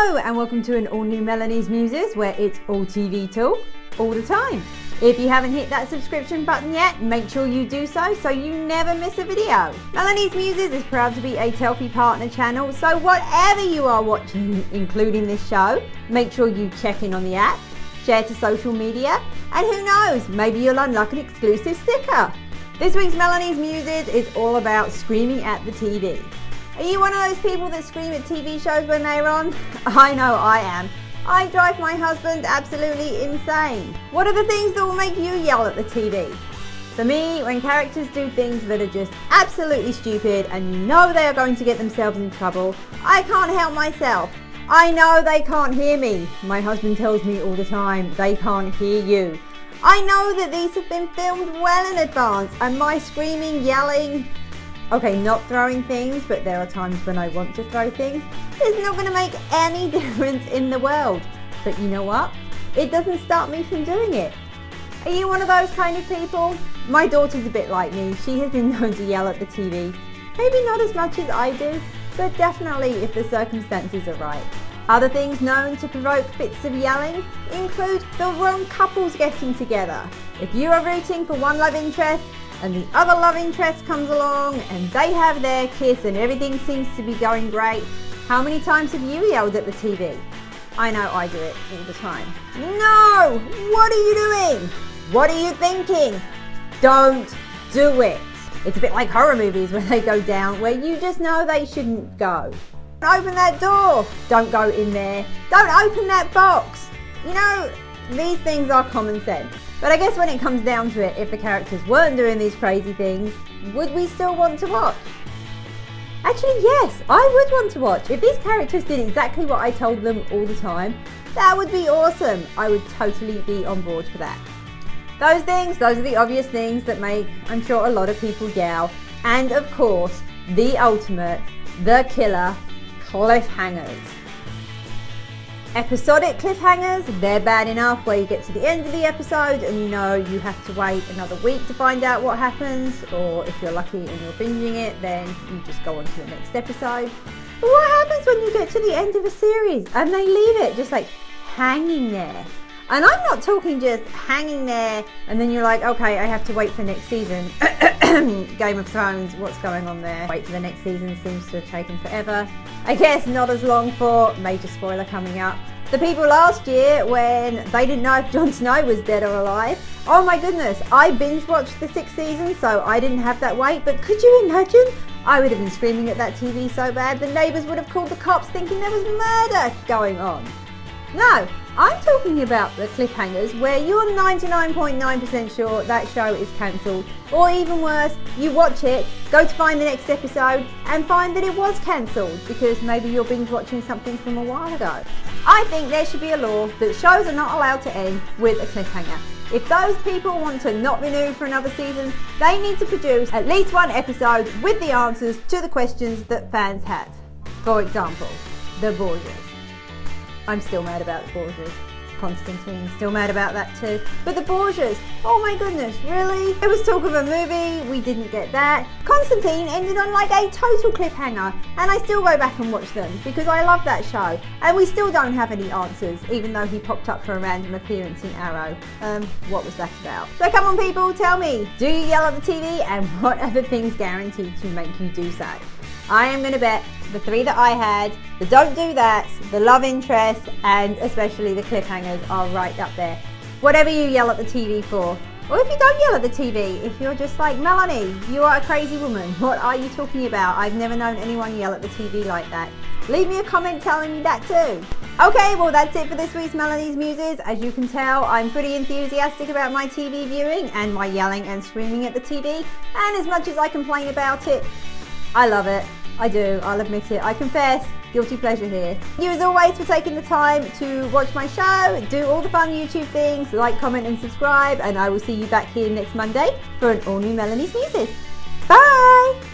Hello and welcome to an all new Melanie's Muses, where it's all TV talk all the time. If you haven't hit that subscription button yet, make sure you do so you never miss a video. Melanie's Muses is proud to be a Telfie partner channel, so whatever you are watching, including this show, make sure you check in on the app, share to social media, and who knows, maybe you'll unlock an exclusive sticker. This week's Melanie's Muses is all about screaming at the TV. Are you one of those people that scream at TV shows when they're on? I know I am. I drive my husband absolutely insane. What are the things that will make you yell at the TV? For me, when characters do things that are just absolutely stupid and you know they are going to get themselves in trouble, I can't help myself. I know they can't hear me. My husband tells me all the time, they can't hear you. I know that these have been filmed well in advance, and my screaming, yelling, okay, not throwing things, but there are times when I want to throw things, it's not going to make any difference in the world. But you know what? It doesn't stop me from doing it. Are you one of those kind of people? My daughter's a bit like me. She has been known to yell at the TV. Maybe not as much as I do, but definitely if the circumstances are right. Other things known to provoke fits of yelling include the wrong couples getting together. If you are rooting for one love interest and the other love interest comes along and they have their kiss and everything seems to be going great, how many times have you yelled at the TV? I know I do it all the time. No! What are you doing? What are you thinking? Don't do it. It's a bit like horror movies where they go down where you just know they shouldn't go. Open that door. Don't go in there. Don't open that box. You know, these things are common sense. But I guess when it comes down to it, if the characters weren't doing these crazy things, would we still want to watch? Actually, yes, I would want to watch. If these characters did exactly what I told them all the time, that would be awesome. I would totally be on board for that. Those are the obvious things that make, I'm sure, a lot of people yell. And of course, the ultimate, the killer, cliffhangers. Episodic cliffhangers, they're bad enough where you get to the end of the episode and you know you have to wait another week to find out what happens, or if you're lucky and you're binging it, then you just go on to the next episode. But what happens when you get to the end of a series and they leave it just like hanging there? And I'm not talking just hanging there and then you're like, okay, I have to wait for next season. Game of Thrones, what's going on there? Wait for the next season seems to have taken forever. I guess not as long for, major spoiler coming up, the people last year when they didn't know if Jon Snow was dead or alive. Oh my goodness, I binge watched the 6th season, so I didn't have that wait, but could you imagine? I would have been screaming at that TV so bad the neighbours would have called the cops thinking there was murder going on. No, I'm talking about the cliffhangers where you're 99.9% sure that show is cancelled, or even worse, you watch it, go to find the next episode and find that it was cancelled because maybe you're binge watching something from a while ago. I think there should be a law that shows are not allowed to end with a cliffhanger. If those people want to not renew for another season, they need to produce at least one episode with the answers to the questions that fans have. For example, the Borgias. I'm still mad about the Borgias. Constantine, still mad about that too. But the Borgias, oh my goodness, really? There was talk of a movie, we didn't get that. Constantine ended on like a total cliffhanger, and I still go back and watch them because I love that show. And we still don't have any answers, even though he popped up for a random appearance in Arrow. What was that about? So come on people, tell me, do you yell at the TV, and what are the things guaranteed to make you do so? I am going to bet the 3 that I had, the don't do that, the love interest, and especially the cliffhangers are right up there. Whatever you yell at the TV for, or if you don't yell at the TV, if you're just like, Melanie, you are a crazy woman, what are you talking about? I've never known anyone yell at the TV like that. Leave me a comment telling me that too. Okay, well that's it for this week's Melanie's Muses. As you can tell, I'm pretty enthusiastic about my TV viewing and my yelling and screaming at the TV, and as much as I complain about it, I love it. I do, I'll admit it. I confess, guilty pleasure here. Thank you as always for taking the time to watch my show, do all the fun YouTube things, like, comment and subscribe, and I will see you back here next Monday for an all new Melanie's Muses. Bye!